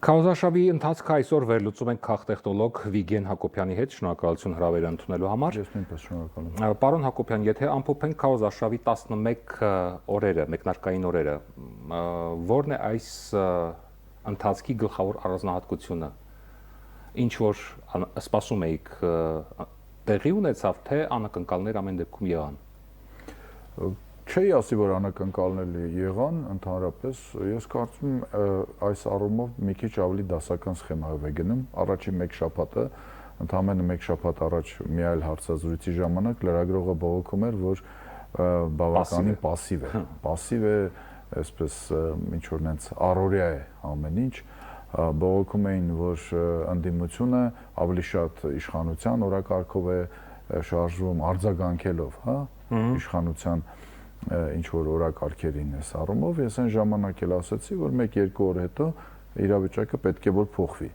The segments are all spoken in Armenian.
Քարոզարշավի ընթացքը այսօր վերլուծում ենք քաղտեխնոլոգ Վիգեն Հակոբյանի հետ, շնորհակալություն հրավերը ընդունելու համար։ Ես նույնպես շնորհակալ եմ։ Պարոն Հակոբյան, եթե ամփոփենք քարոզարշավի 11 օրերը, մեկնարկային օրերը, ո՞րն է այս ընթացքի գլխավոր առանձնահատկությունը։ Ինչ որ սպասում էիք, տեղի ունեցավ, թե անակնկալներ ամեն դեպքում եղան։ Չի ասի, որ անակնկալներ եղան, ընդհանրապես ես կարծում եմ այս առումով մի քիչ ավելի դասական սխեմայով է գնում։ Առաջին մեկ շաբաթը, ընդամենը մեկ շաբաթ առաջ մի այլ հարցազրույցի ժամանակ լրագրողը բողոքում էր, որ բավականին пассив է։ Пассив է, այսպես ինչ որ նենց առօրյա է ամեն ինչ։ Բողոքում էին, որ ընդդիմությունը ավելի շատ իշխանության օրակարգով է շարժվում, արձագանքելով, հա, իշխանության ինչ որ օրակարգերին էս առումով, ես այն ժամանակ էլ ասացի, որ 1-2 օր հետո իրավիճակը պետք է որ փոխվի։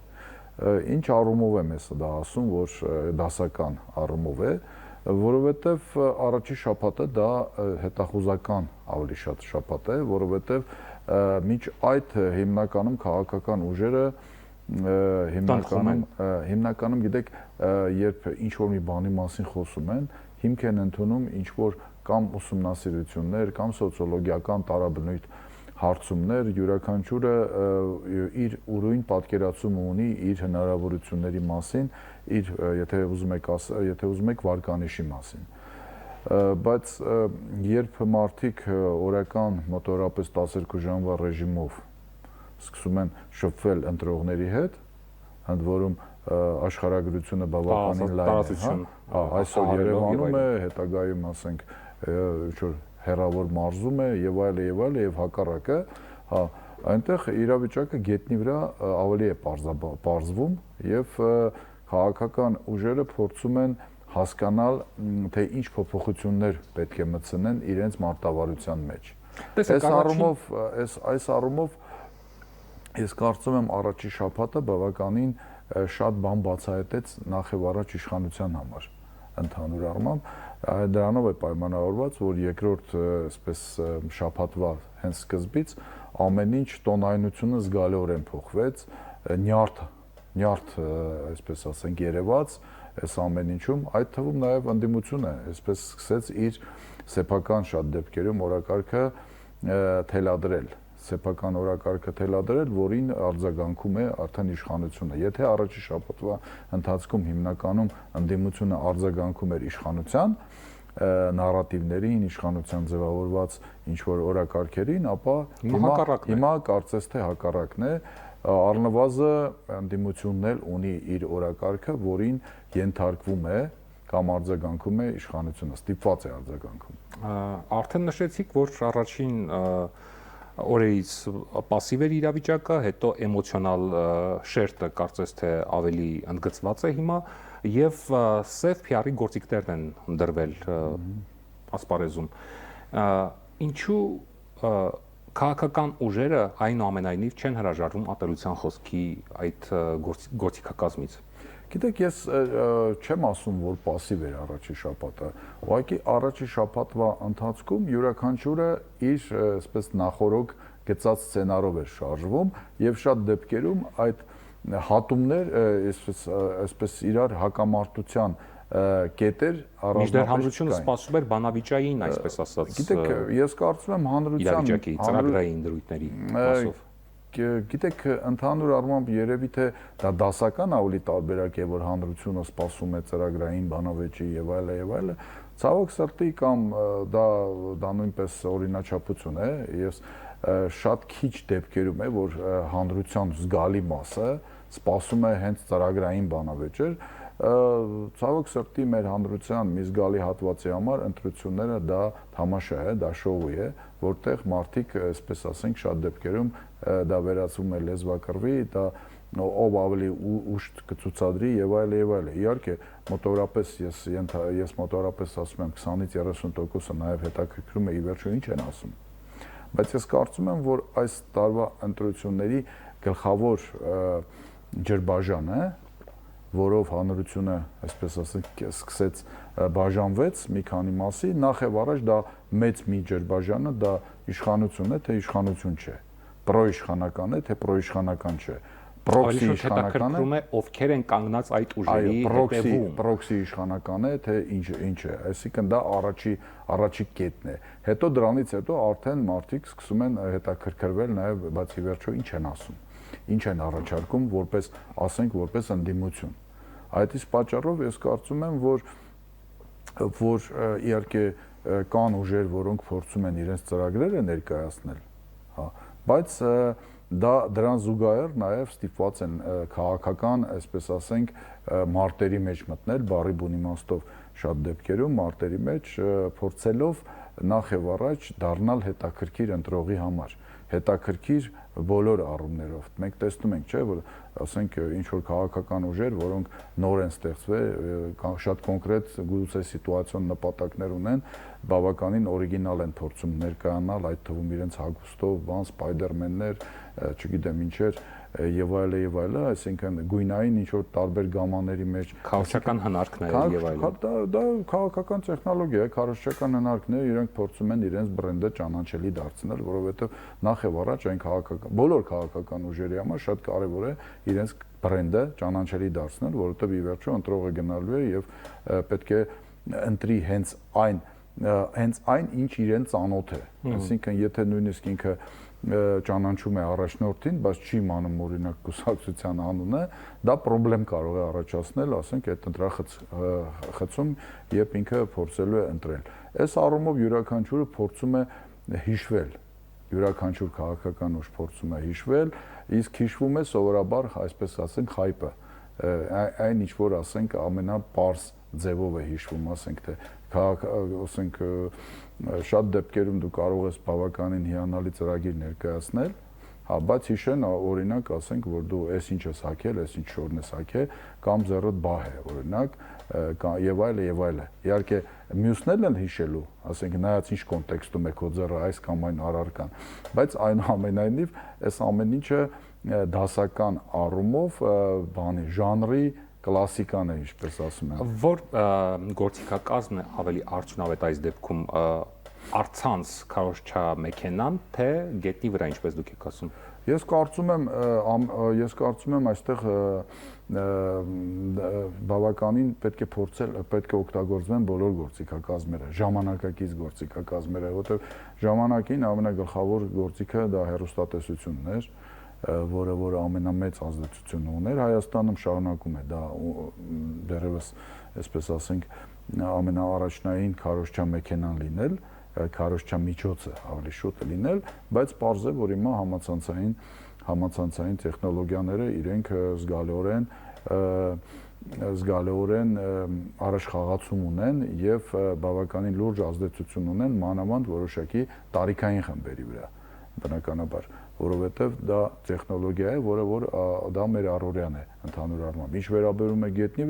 Ինչ առումով եմ ես դա ասում, որ դասական առումով է, որովհետև առաջի շաբաթը դա հետախուզական ավելի շատ շաբաթ է, որովհետև մինչ այդ հիմնականում քաղաքական ուժերը հիմնականում գիտեք, երբ ինչ որ մի բանի մասին խոսում են, հիմք են ընդունում ինչ որ կամ ուսումնասիրություններ, կամ սոցիոլոգիական տարաբնույթ հարցումներ, յուրաքանչյուրը իր ուրույն պատկերացումը ունի իր հնարավորությունների մասին, իր եթե ուզում եք վարկանիշի մասին։ Բայց երբ մարդիկ օրական մոտավորապես 12 ժամվա ռեժիմով սկսում են շփվել ընտրողների հետ, ընդ որում աշխարհագրությունը բավականին լայն է, այսօր Երևանում է, հետագայում ասենք ինչ-որ հեռավոր մարզում է եւ այլն եւ հակառակը, հա, այնտեղ իրավիճակը գետնի վրա ավելի է պարզվում եւ քաղաքական ուժերը փորձում են հասկանալ, թե ինչ փոփոխություններ պետք է մտցնեն իրենց մարտավարության մեջ։ Այս առումով ես կարծում եմ առաջի շաբաթը բավականին շատ բան բացահայտեց նախ եւ առաջ իշխանության համար ընդհանուր առմամբ, դրանով է պայմանավորված, որ երկրորդ այսպես շաբաթվա հենց սկզբից ամեն ինչ տոնայնությունը զգալիորեն փոխվեց, նյարդ այսպես ասենք երևաց այս ամեն ինչում, այդ թվում նաև ընդդիմությունը այսպես սկսեց իր սեփական շատ դեպքերում օրակարգը թելադրել, սեփական օրակարգը թելադրել, որին արձագանքում է արդեն իշխանությունը։ Եթե առաջի շաբաթվա ընթացքում հիմնականում ընդդիմությունը արձագանքում էր իշխանության նարատիվներին, իշխանության ձևավորված ինչ-որ օրակարգերին, ապա հիմա կարծես թե հակառակն է, առնվազն ընդդիմությունն էլ ունի իր օրակարգը, որին ենթարկվում է կամ արձագանքում է իշխանությունը, ստիպված է արձագանքում։ Արդեն նշեցիք, որ առաջին օրերից пассив էր իրավիճակը, հետո էմոցիոնալ շերտը կարծես թե ավելի ընդգծված է հիմա եւ սև PR-ի գործիքներն են դրվել ասպարեզում։ Ինչու քաղաքական ուժերը այնուամենայնիվ չեն հրաժարվում ատելության խոսքի այդ գործիքակազմից։ Գիտեք, ես չեմ ասում, որ пассив էր առաջի շաբաթը, ուղղակի առաջի շաբաթվա ընթացքում յուրաքանչյուրը իր այսպես նախորոք գծած սցենարով էր շարժվում եւ շատ դեպքերում այդ հատումներ այսպես իրար հակամարտության կետեր առանձնապես հանրությունը սպասում էր բանավիճային, այսպես ասած։ Գիտեք, ես կարծում եմ հանրության իրավիճակի ծրագրային դրույթների մասով Գիտեք, ընդհանուր առմամբ երևի թե դա դասական ավելի տարբերակ է, որ հանրությունը սպասում է ծրագրային բանավեճի եւ այլն, ցավոք սրտի կամ դա նույնպես օրինաչափություն է, ես շատ քիչ դեպքերում է, որ հանրության զգալի մասը սպասում է հենց ծրագրային բանավեճեր, ցավոք սրտի մեր հանրության մի զգալի հատվածի համար ընտրությունները դա թամաշա է, դա շոու է, որտեղ մարդիկ, այսպես ասենք, շատ դեպքերում դա վերածվում է լեզվակռվի, դա ով ավելի ուշ կցուցադրի եւ այլն։ Իհարկե, մոտավորապես ես մոտավորապես ասում եմ 20-ից 30%-ը նաեւ հետաքրքրում է ի վերջո ինչ են ասում։ Բայց ես կարծում եմ, որ այս տարվա ընտրությունների գլխավոր ջրբաժանը, որով հանրությունը, այսպես ասենք, սկսեց բաժանվեց մի քանի մասի, նախ եւ առաջ դա մեծ մի ջրբաժանը, դա իշխանություն է, թե իշխանություն չէ, պրոիշխանական է, թե պրոիշխանական չէ, պրոքսի իշխանական է, ովքեր են կանգնած այդ ուժերի հետևում։ Պրոքսի իշխանական է, թե ինչ է, այսինքն դա առաջի կետն է։ Հետո դրանից հետո արդեն մարդիկ սկսում են հետաքրքրվել նաև, բայց ի վերջո ինչ են ասում, ինչ են առաջարկում որպես, ասենք, որպես ընդդիմություն։ Այդ իսկ պատճառով ես կարծում եմ, որ իհարկե կան ուժեր, որոնք փորձում են իրենց ծրագրերը ներկայացնել, հա, բայց դրան զուգահեռ նաև ստիպված են քաղաքական, այսպես ասենք, մարտերի մեջ մտնել, բառի բուն իմաստով շատ դեպքերում մարտերի մեջ փորձելով նախ եւ առաջ դառնալ հետաքրքիր ընտրողի համար, հետաքրքիր բոլոր առումներով։ Մենք տեսնում ենք, չէ, որ ասենք ինչ որ քաղաքական ուժեր, որոնք նոր են ստեղծվել, շատ կոնկրետ գուցե սիտուացիոն նպատակներ ունեն, բավականին օրիգինալ են փորձում ներկայանալ, այդ թվում իրենց հագուստով, բան, սպայդերմեններ, չգիտեմ ինչեր եւ այլը, այսինքն գույնային ինչ որ տարբեր գամաների մեջ քարոզչական հնարքներ եւ այլն։ Դա քաղաքական տեխնոլոգիա է, քարոզչական հնարքն է, իրենք փորձում են իրենց բրենդը ճանաչելի դարձնել, որովհետեւ նախ եւ առաջ այն բոլոր քաղաքական ուժերի համար շատ կարեւոր է իրենց բրենդը ճանաչելի դարձնել, որովհետեւ ի վերջո ընտրողը գնալու է եւ պետք է ընտրի հենց այն, ինչ իրեն ծանոթ է։ Այսինքն, եթե նույնիսկ ինքը ճանաչում է առաջնորդին, բայց չի իմանում օրինակ կուսակցության անունը, դա խնդրեմ կարող է առաջացնել, ասենք, այդ ընտրախցում, երբ ինքը փորձելու է ընտրել։ Այս առումով յուրաքանչյուրը փորձում է հիշվել, յուրաքանչյուր քաղաքական ուժ փորձում է հիշվել, իսկ հիշվում է սովորաբար, այսպես ասենք, հայպը, այն ինչ որ ասենք ամենապարզ ձևով է հիշվում, ասենք թե ասենք շատ դեպքերում դու կարող ես բավականին հիանալի ծրագիր ներկայացնել, հա, բայց հիշեն օրինակ ասենք, որ դու այս ինչ ես հագել, այս ինչ շորն ես հագել, կամ ձեռդ բահ է, օրինակ, եւ այլը։ Իհարկե մյուսներն են հիշելու, ասենք նայած ինչ կոնտեքստում է քո ձեռը այս կամ այն առարկան, բայց այնուամենայնիվ այս ամեն ինչը դասական առումով բանի ժանրի կլասիկան է, ինչպես ասում են։ Որ գործիքակազմն է ավելի արդյունավետ այս դեպքում առցանց քարոզչա մեքենան, թե գետնի վրա, ինչպես դուք եք ասում։ Ես կարծում եմ այստեղ բավականին պետք է օգտագործվեն բոլոր գործիքակազմերը, ժամանակակից գործիքակազմերը, որովհետև ժամանակին ամենագլխավոր գործիքը դա հեռուստատեսությունն էր, որը ամենամեծ ազդեցություն ուներ Հայաստանում, շարունակում է դա դեռևս, այսպես ասենք, ամենաառաջնային քարոզչա մեքենան լինել, քարոզչա միջոցը ավելի շուտ լինել, բայց պարզ է, որ հիմա համացանցային տեխնոլոգիաները իրենք զգալիորեն առաջխաղացում ունեն եւ բավականին լուրջ ազդեցություն ունեն մանավանդ որոշակի տարիքային խմբերի վրա, բնականաբար, որովհետև դա տեխնոլոգիա է, որը դա մեր առօրյան է ընդհանուր առմամբ։ Ինչ վերաբերում է գետնի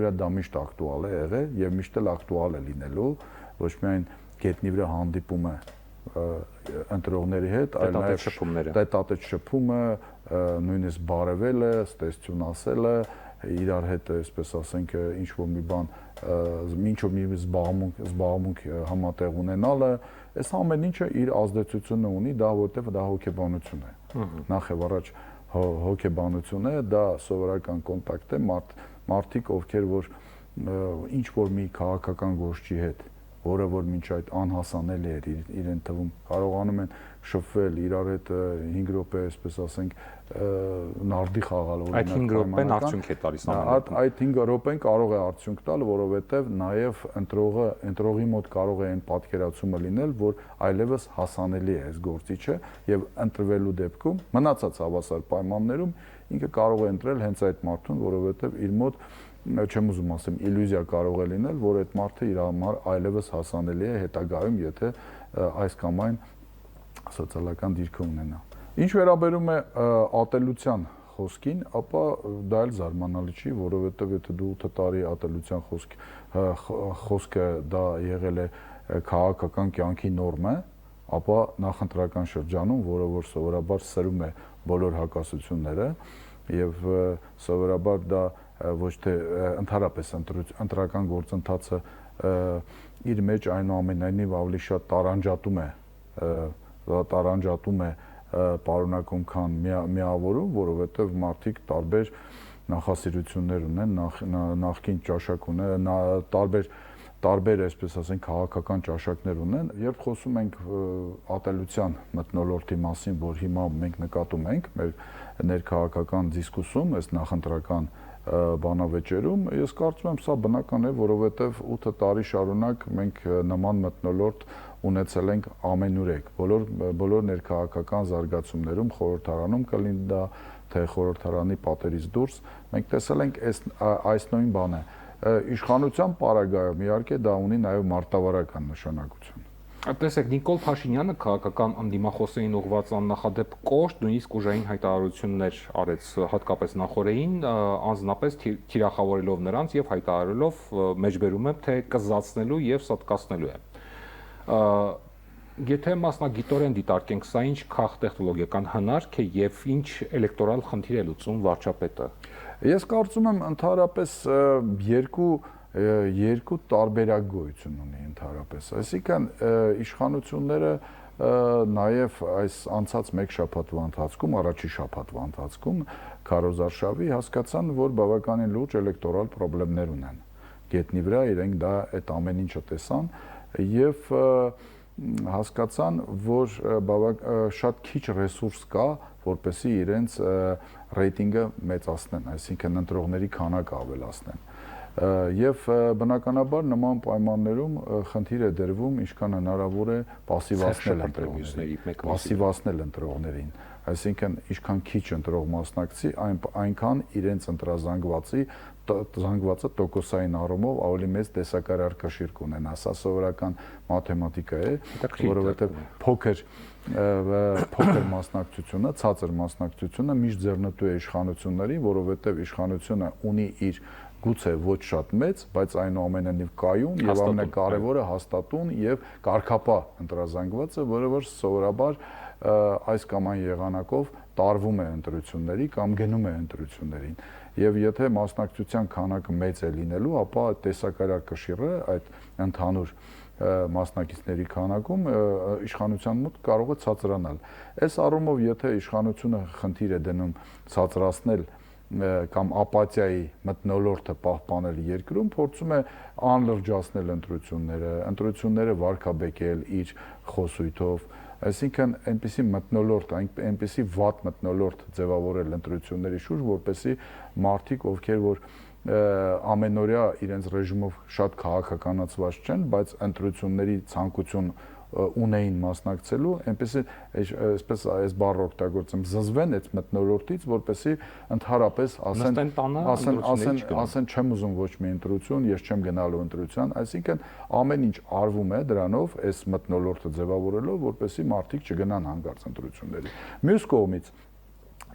վրա դա միշտ ակտուալ է եղել եւ միշտ էլ ակտուալ է լինելու, ոչ միայն գետնի վրա հանդիպումը ընտրողների հետ, այլ նաեւ տետատետ շփումը, նույնիսկ բարևելը, ստեսություն ասելը, իրար հետ, այսպես ասենք, ինչ որ մի բան, ինչ-որ մի զբաղմունք համատեղ ունենալը, այս ամեն ինչը իր ազդեցությունը ունի, դա որտեղ դա հոգեբանություն է։ Նախ եւ առաջ հոգեբանություն է, դա սովորական կոնտակտ է, մարդիկ, ովքեր որ ինչ որ մի քաղաքական գործի հետ, որը որ մինչ այդ անհասանելի էր իրեն թվում, կարողանում են շփվել իրար հետ 5 րոպե, այսպես ասենք, նարդի խաղալ օրինակ։ Այդ 5 րոպեն արդյունք է տալիս ամենը։ Այդ 5 րոպեն կարող է արդյունք տալ, որովհետև նաև ընտրողի մոտ կարող է այն պատկերացումը լինել, որ այլևս հասանելի է այս գործիչը եւ ընտրվելու դեպքում մնացած հավասար պայմաններում ինքը կարող է ընտրել հենց այդ մարդուն, որովհետև իր մոտ չեմ ուզում ասեմ, իլյուզիա կարող է լինել, որ այդ մարդը իր համար այլևս հասանելի է հետագայում, եթե այս կամ այն սոցիալական դիրքը ունենա։ Ինչ վերաբերում է ատելության խոսքին, ապա դա էլ զարմանալի չի, որովհետև եթե դու 8 տարի ատելության խոսքը դա եղել է քաղաքական կյանքի նորմը, ապա նախընտրական շրջանում, որը որ սովորաբար սրում է բոլոր հակասությունները եւ սովորաբար դա ոչ թե ընդհանրապես ընտրական գործընթացը իր մեջ այնուամենայնիվ ավելի շատ տարանջատում է պարունակում, քան միավորում, որովհետև մարդիկ տարբեր նախասիրություններ ունեն, նախկին ճաշակ ունեն, տարբեր, այսպես ասենք, քաղաքական ճաշակներ ունեն։ Երբ խոսում ենք ատելության մթնոլորտի մասին, որ հիմա մենք նկատում ենք մեր ներքաղաքական դիսկուսում, այս նախընտրական բանավեճերում, ես կարծում եմ, սա բնական է, որովհետև 8 տարի շարունակ մենք նման մթնոլորտ ունեցել ենք ամենուրեք, բոլոր ներքաղաքական զարգացումներում, խորհրդարանում կլինի դա, թե խորհրդարանի պատերից դուրս, մենք տեսել ենք այս նույն բանը։ Իշխանության պարագայում իհարկե դա ունի նաև մարտավարական նշանակություն։ Տեսեք, Նիկոլ Փաշինյանը քաղաքական ընդդիմախոսներին ուղղված աննախադեպ կոշտ, նույնիսկ ուժային հայտարարություններ արեց հատկապես նախորդին, անձնապես թիրախավորելով նրանց եւ հայտարարելով մեջբերում եմ, թե կզացնելու եւ սատկացնելու է։ Եթե մասնագիտորեն դիտարկենք, սա ինչ քաղտեխնոլոգիական հնարք է եւ ինչ էլեկտորալ խնդիր է լուծում վարչապետը։ Ես կարծում եմ ընդհանրապես երկու տարբերակ գոյություն ունի ընդհանրապես, այսինքն իշխանությունները նաև այս անցած մեկ շաբաթվա ընթացքում, առաջի շաբաթվա ընթացքում քարոզարշավի հասկացան, որ բավականին լուրջ էլեկտորալ խնդիրներ ունեն։ Գետնի վրա իրենք դա այդ ամեն ինչը տեսան եւ հասկացան, որ շատ քիչ ռեսուրս կա, որպեսզի իրենց ռեյտինգը մեծացնեն, այսինքն ընտրողների քանակը ավելացնեն։ Եվ բնականաբար նման պայմաններում խնդիր է դրվում, ինչքան հնարավոր է պասիվացնել ընտրողներին, այսինքն ինչքան քիչ ընտրող մասնակցի, այնքան իրենց զանգվածը տոկոսային առումով ավելի մեծ տեսակարար կշիռ կունենա, սա սովորական մաթեմատիկա է, որովհետև փոքր մասնակցությունը, ցածր մասնակցությունը միշտ ձեռնտու է իշխանություններին, որովհետև իշխանությունը ունի իր գուցե ոչ շատ մեծ, բայց այնուամենայնիվ կայուն եւ ամենակարևորը հաստատուն եւ կարգապահ ընտրազանգվածը, որը որ սովորաբար այս կամ այն եղանակով տարվում է ընտրությունների կամ գնում է ընտրություններին։ Եվ եթե մասնակցության քանակը մեծ է լինելու, ապա տեսակարար կշիռը այդ ընդհանուր մասնակիցների քանակում իշխանության մոտ կարող է ցածրանալ։ Այս առումով, եթե իշխանությունը խնդիր է դնում ցածրացնել կամ ապաթիայի մթնոլորտը պահպանել երկրում, փորձում է անլրջացնել ընտրությունները վարկաբեկել իր խոսույթով, այսինքն այնպիսի մթնոլորտ, այնպիսի վատ մթնոլորտ ձևավորել ընտրությունների շուրջ, որպեսզի մարդիկ, ովքեր որ ամենօրյա իրենց ռեժիմով շատ քաղաքականացված չեն, բայց ընտրությունների ցանկություն ունեին մասնակցելու, այսպես այս բառը օգտագործեմ, զզվեն այդ մթնոլորտից, որպեսզի ընդհանրապես ասեն չեմ ուզում ոչ մի ընտրություն, ես չեմ գնալու ընտրության, այսինքն ամեն ինչ արվում է դրանով, այս մթնոլորտը ձևավորելով, որպեսզի մարդիկ չգնան հանկարծ ընտրությունների։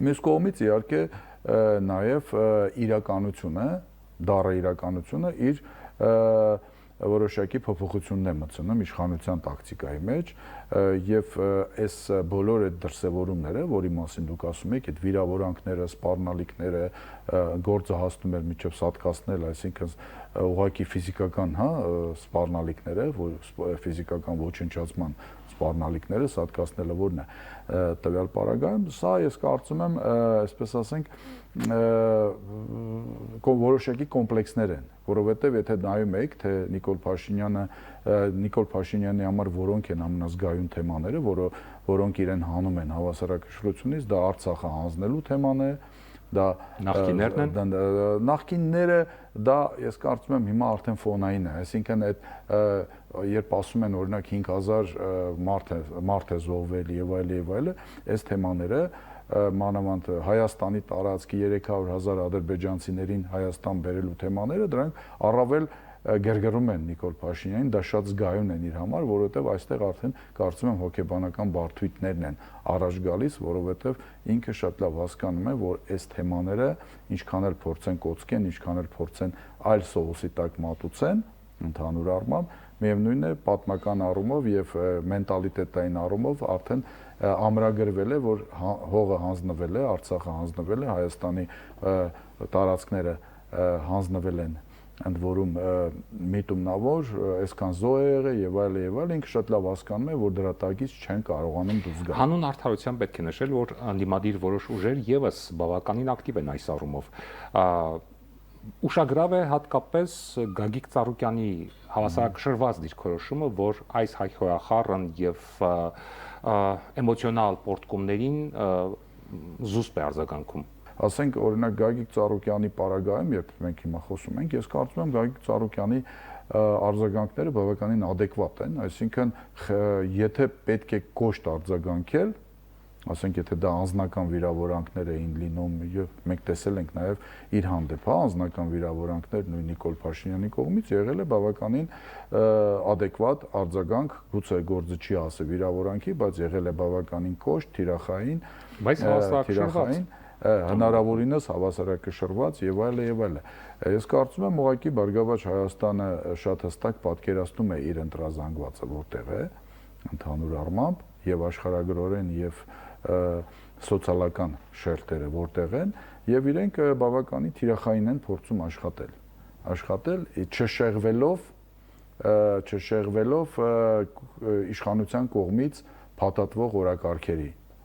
Մյուս կողմից իհարկե նաև իրականությունը, դառը իրականությունը իր որոշակի փոփոխությունն է մտցնում իշխանության տակտիկայի մեջ եւ այս բոլոր այդ դրսեւորումները, որի մասին դուք ասում եք, այդ վիրավորանքները, սպառնալիքները, գործը հասնում էր միջև սատկացնել, այսինքն ուղղակի ֆիզիկական, սպառնալիքները, ֆիզիկական ոչնչացման սպառնալիքները սատկացնելը որն է տվյալ պարագայում, սա ես կարծում եմ, այսպես ասենք, որոշակի կոմպլեքսներ են, որովհետև եթե նայում եք, թե Նիկոլ Փաշինյանի համար որոնք են ամենազգայուն թեմաները, որոնք իրեն հանում են հավասարակշռությունից, դա Արցախը հանձնելու թեման է, դա նախկինները դա ես կարծում եմ հիմա արդեն ֆոնային է, այսինքն այդ երբ ասում են օրինակ 5000 մարդ է զոհվել եւ այլ, այս թեմաները մանավանդ Հայաստանի տարածքի 300,000 ադրբեջանցիներին Հայաստան բերելու թեմաները, դրանք առավել գերգռում են Նիկոլ Փաշինյանին, դա շատ զգայուն են իր համար, որովհետև այստեղ արդեն կարծում եմ հոգեբանական բարդույթներն են առաջ գալիս, որովհետև ինքը շատ լավ հասկանում է, որ այս թեմաները ինչքան էլ փորձեն կոծկեն, ինչքան էլ փորձեն այլ սոուսի տակ մատուցեն, ընդհանուր առմամբ, միևնույն է պատմական առումով եւ մենտալիտետային առումով արդեն ամրագրվել է, որ հողը հանձնվել է, Արցախը հանձնվել է, Հայաստանի տարածքները հանձնվել են ընդ որում միտումնավոր, այսքան զո է եղել եւ այլ, ինքը շատ լավ հասկանում է, որ դրա տակից չեն կարողանում դուրս գալ։ Հանուն արդարության պետք է նշել, որ անդիմադիր որոշ ուժեր եւս բավականին ակտիվ են այս առումով։ Ուշագրավ է հատկապես Գագիկ Ծառուկյանի հավասարակշռված դիրքորոշումը, որ այս հայհոյախառն եւ էմոցիոնալ պորտկումներին զուսպ է արձագանքում։ Ասենք օրինակ Գագիկ Ծառուկյանի պարագայում, երբ մենք հիմա խոսում ենք, ես կարծում եմ Գագիկ Ծառուկյանի արձագանքները բավականին adekvat են, այսինքն եթե պետք է կոշտ արձագանքել, ասենք եթե դա անձնական վիրավորանքներ էին լինում եւ մենք տեսել ենք նաեւ իր հանդեպ, հա, անձնական վիրավորանքներ նույն Նիկոլ Փաշինյանի կողմից եղել է բավականին adekvat արձագանք, գուցե գործը չի ասել վիրավորանքի, բայց եղել է բավականին կոշտ, թիրախային, բայց հավասարակշռված հնարավորինս հավասարակշռված եւ այլը եւ այլը։ Ես կարծում եմ ուղղակի Բարգավաճ Հայաստանը շատ հստակ պատկերացնում է իր ընտրազանգվածը որտեղ է, ընդհանուր առմամբ եւ աշխարհագրորեն եւ սոցիալական շերտերը որտեղ են եւ իրենք բավականին թիրախային են փորձում աշխատել չշեղվելով իշխանության կողմից փաթաթվող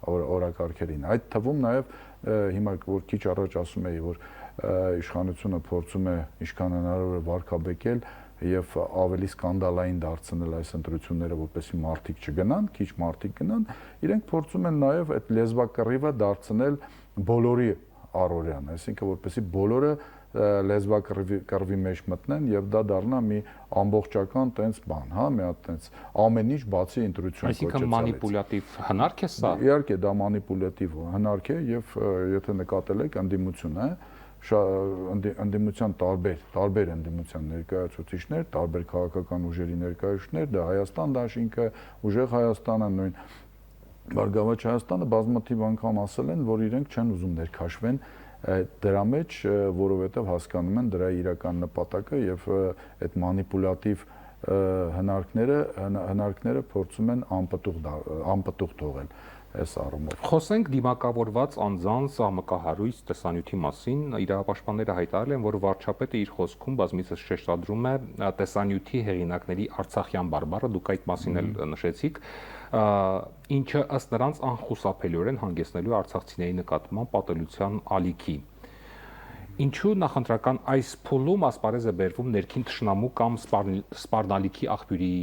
օրակարգերին։ Այդ թվում նաեւ հիմա որ քիչ առաջ ասում էի, որ իշխանությունը փորձում է ինչքան հնարավոր է վարկաբեկել եւ ավելի սկանդալային դարձնել այս ընտրությունները, որպեսզի մարդիկ չգնան, քիչ մարդիկ գնան, իրենք փորձում են նաեւ այդ լեզվակռիվը դարձնել բոլորի առօրյան, այսինքն որպեսզի բոլորը լեզվակռվի մեջ մտնեն եւ դա դառնա մի ամբողջական տենց բան, հա, մի հատ տենց ամեն ինչ բացի ընտրություն կոչեցալից։ Այսինքն մանիպուլյատիվ հնարք է սա։ Իհարկե դա մանիպուլյատիվ հնարք է եւ եթե նկատել եք ընդդիմություն է, ընդդիմության տարբեր ընդդիմության ներկայացուցիչներ, տարբեր քաղաքական ուժերի ներկայացուցիչներ, դա Հայաստան դաշինքը, Ուժեղ Հայաստանը, նույն Բարգավաճ Հայաստանը բազմաթիվ անգամ ասել են, որ իրենք չեն ուզում ներքաշվեն դրա մեջ, որովհետև հասկանում են դրա իրական նպատակը եւ այդ մանիպուլյատիվ հնարքները փորձում են անպտուղ թողել այս առումով։ Խոսենք դիմակավորված անձանց աղմկահարույց տեսանյութի մասին, իրավապաշտպանները հայտարարել են, որ վարչապետը իր խոսքում բազմիցս շեշտադրում է տեսանյութի հեղինակների արցախյան բարբառը, դուք այդ մասին էլ նշեցիք, ինչը ըստ նրանց անխուսափելիորեն հանգեցնելու արցախցիների նկատմամբ պատելության ալիքի։ Ինչու նախընտրական այս փուլում ասպարեզ է բերվում ներքին թշնամու կամ սպառնալիքի աղբյուրի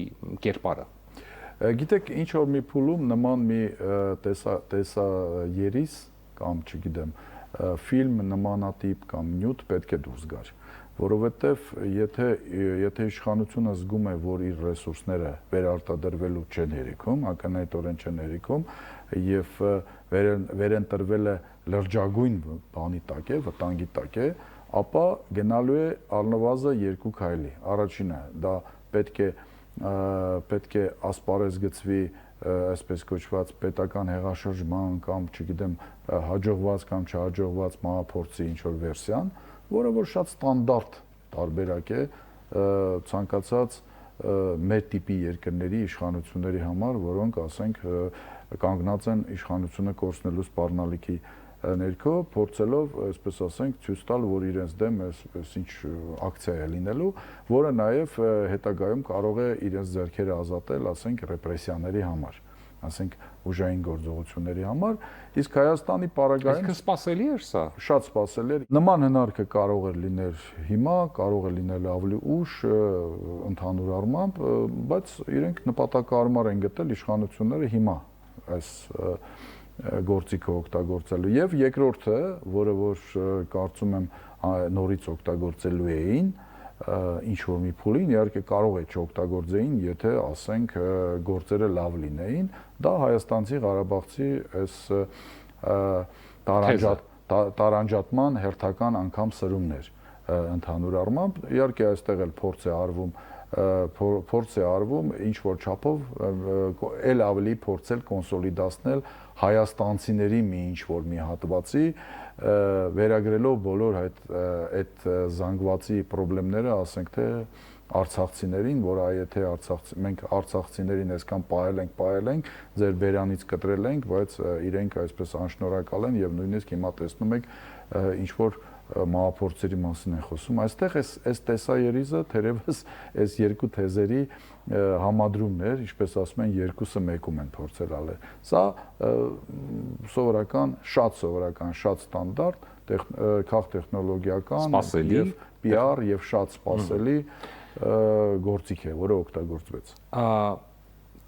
կերպարը։ Գիտեք, ինչ որ մի փուլում նման մի տեսաերիս կամ, չգիտեմ, ֆիլմ նմանատիպ կամ նյութ պետք է դուրս գար, որովհետև եթե իշխանությունը զգում է, որ իր ռեսուրսները վերարտադրվելու չեն երիքում, ակնհայտորեն չեն երիքում եւ վերընտրվել է լրջագույն բանի տակ է, վտանգի տակ է, ապա գնալու է առնվազն երկու քայլի։ Առաջինը դա պետք է ասպարեզ գծվի այսպես կոչված պետական հեղաշրջման կամ, չգիտեմ, հաջողված կամ չհաջողված մահափորձի ինչ-որ վերսիան, որը որ շատ ստանդարտ տարբերակ է ցանկացած մեր տիպի երկրների իշխանությունների համար, որոնք, ասենք, կանգնած են իշխանությունը կորցնելու սպառնալիքի ներքո, փորձելով, այսպես ասենք, ցույց տալ, որ իրենց դեմ այս ինչ ակցիա է լինելու, որը նաև հետագայում կարող է իրենց ձեռքերը ազատել, ասենք, ռեպրեսիաների համար, ասենք, ուժային գործողությունների համար, իսկ Հայաստանի պարագայում Այսինքն սպասելի էր սա։ Շատ սպասելի էր։ Նման հնարքը կարող է լինել հիմա, կարող է լինել ավելի ուշ, ընդհանուր առմամբ, բայց իրենք նպատակահարմար են գտել իշխանությունները հիմա այս գործիքը օգտագործելու եւ երկրորդը, որը որ կարծում եմ նորից օգտագործելու էին ինչ որ մի փուլին, իհարկե կարող է չօգտագործեին, եթե ասենք գործերը լավ լինեին, դա հայաստանցի Ղարաբաղցի այս տարանջատման հերթական անգամ սրումն էր ընդհանուր առմամբ, իհարկե այստեղ էլ փորձ է արվում ինչ որ չափով էլ ավելի փորձել կոնսոլիդացնել հայաստանցիների մի ինչ որ մի հատվածի վերագրելով բոլոր այդ զանգվածի խնդիրները, ասենք թե արցախցիներին, որ եթե մենք արցախցիներին այսքան պահել ենք, ձեր բերանից կտրել ենք, բայց իրենք այսպես անշնորհակալ են եւ նույնիսկ հիմա տեսնում եք ինչ որ մահափորձերի մասին են խոսում, այստեղ այս տեսաերիզը թերևս այս երկու թեզերի համադրումն էր, ինչպես ասում են, երկուսը մեկում են փորձել անել։ Սա սովորական, շատ ստանդարտ, քաղտեխնոլոգիական եւ PR եւ շատ սպասելի գործիք է, որը օգտագործվեց։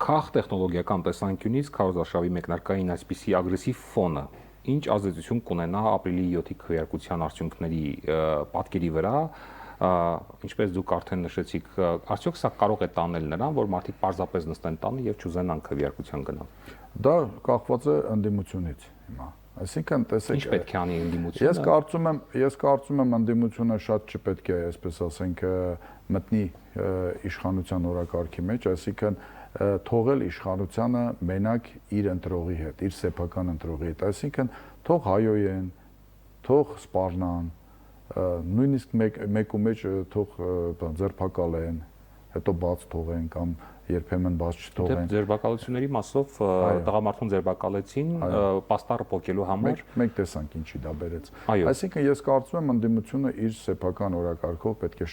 Քաղտեխնոլոգիական տեսանկյունից քարոզարշավի մեկնարկային այսպիսի ագրեսիվ ֆոնը ինչ ազդեցություն կունենա ապրիլի 7-ի քվեարկության արդյունքների պատկերի վրա, ինչպես դուք արդեն նշեցիք, արդյոք սա կարող է տանել նրան, որ մարդիկ պարզապես նստեն տանը եւ չուզենան քվեարկության գնալ։ Դա կախված է ընդդիմությունից հիմա։ Այսինքն, տեսեք, ինչ պետք է անի ընդդիմությունը։ Ես կարծում եմ ընդդիմությունը շատ չպետք է, այսպես ասենք, մտնի իշխանության օրակարգի մեջ, այսինքն թողել իշխանությանը մենակ իր ընտրողի հետ, իր սեփական ընտրողի հետ, այսինքն թող հայոյեն, թող սպառնան, նույնիսկ մեկու մեջ թող ձերբակալեն, հետո բաց թողեն կամ երբեմն բաց չթողեն։ Ձերբակալությունների մասով տղամարդուն ձերբակալեցին պաստառը փոկելու համար։ Մենք տեսանք ինչի դա բերեց։ Այսինքն ես կարծում եմ ընդդիմությունը իր սեփական օրակարգով պետք է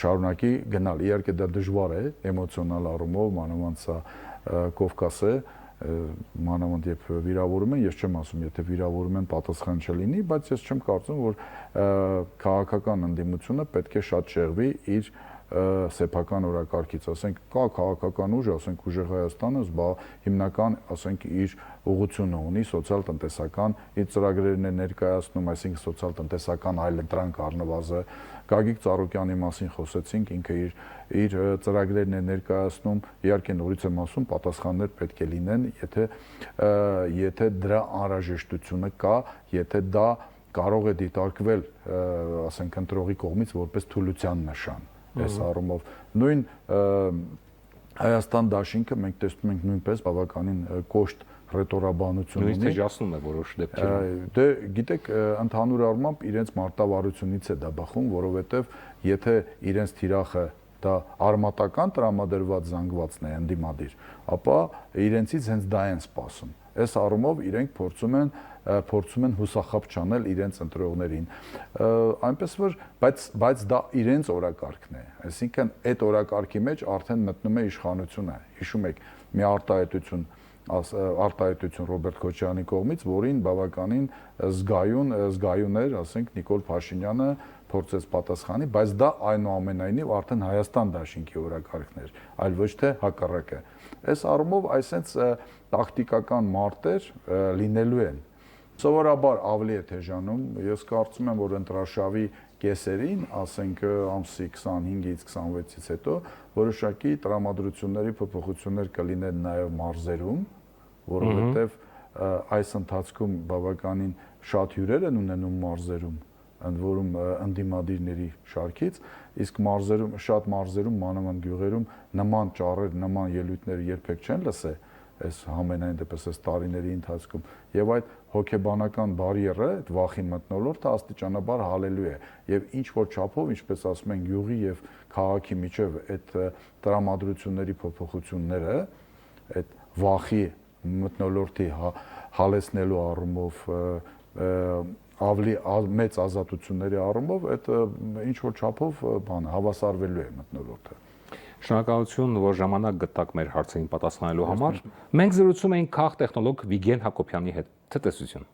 շարունակի գնալ։ Իհարկե դա դժվար է էմոցիոնալ առումով, մանավանդ սա Կովկաս է, մանավանդ երբ վիրավորում են, ես չեմ ասում, եթե վիրավորում են պատասխան չլինի, բայց ես չեմ կարծում, որ քաղաքական ընդդիմությունը պետք է շատ շեղվի իր սեփական օրակարգից, ասենք, կա քաղաքական ուժ, ասենք ուժեղ Հայաստանը հիմնական, ասենք, իր ուղղությունը ունի, սոցիալ-տնտեսական իր ծրագրերն է ներկայացնում, այսինքն սոցիալ-տնտեսական այլընտրանք առնվազը, Գագիկ Ծառուկյանի մասին խոսեցինք, ինքը իր ծրագրերն է ներկայացնում, իհարկե նորից եմ ասում, պատասխաններ պետք է լինեն, եթե դրա անհրաժեշտությունը կա, եթե դա կարող է դիտարկվել, ասենք, ընտրողի կողմից որպես թուլության նշան։ Այս առումով նույն Հայաստան դաշինքը մենք տեսնում ենք նույնպես բավականին կոշտ ռետորաբանություն ունի։ Նույնիսկ թեժացնում է որոշ դեպքերում։ Դե գիտեք, ընդհանուր առմամբ իրենց մարտավարությունից է դա բխում, որովհետև եթե իրենց թիրախը դա արմատական տրամադրված զանգվածն է ընդդիմադիր, ապա իրենցից հենց դա են սպասում։ Այս առումով իրենք փորձում են հուսախաբ չանել իրենց ընտրողներին, այնպես որ բայց դա իրենց օրակարգն է, այսինքն այդ օրակարգի մեջ արդեն մտնում է իշխանությունը, հիշում եք մի արտահայտություն Ռոբերտ Քոչարյանի կողմից, որին բավականին զգայուն էր, ասենք Նիկոլ Փաշինյանը փորձեց պատասխանի, բայց դա այնուամենայնիվ արդեն Հայաստան դաշինքի օրակարգն էր, այլ ոչ թե հակառակը։ Այս առումով այսենց տակտիկական մարտեր լինելու են։ Սովորաբար ավելի է թեժանում, ես կարծում եմ, որ ընտրարշավի կեսերին, ասենք ամսի 25-ից 26-ից հետո որոշակի տրամադրությունների փոփոխություններ կլինեն նաև մարզերում, որովհետև այս ընթացքում բավականին շատ հյուրեր են ունենում մարզերում, ընդ որում ընդդիմադիրների շարքից, իսկ շատ մարզերում, մանավանդ գյուղերում նման ճառեր, նման ելույթներ երբեք չեն լսել, այս համենայն դեպս այս տարիների ընթացքում, եւ այդ հոգեբանական բարիերը, այդ վախի մթնոլորտը աստիճանաբար հալելու է, եւ ինչ որ չափով, ինչպես ասում են, գյուղի եւ քաղաքի միջև այդ տրամադրությունների փոփոխությունները, այդ վախի մթնոլորտի հալեցնելու առումով ավելի մեծ ազատությունների առումով այդ ինչ որ չափով հավասարվելու է մթնոլորտը։ Շնորհակալություն, որ ժամանակ գտաք մեր հարցերին պատասխանելու համար։ Մենք զրուցում էինք քաղտեխնոլոգ Վիգեն Հակոբյանի հետ։ Ցտեսություն։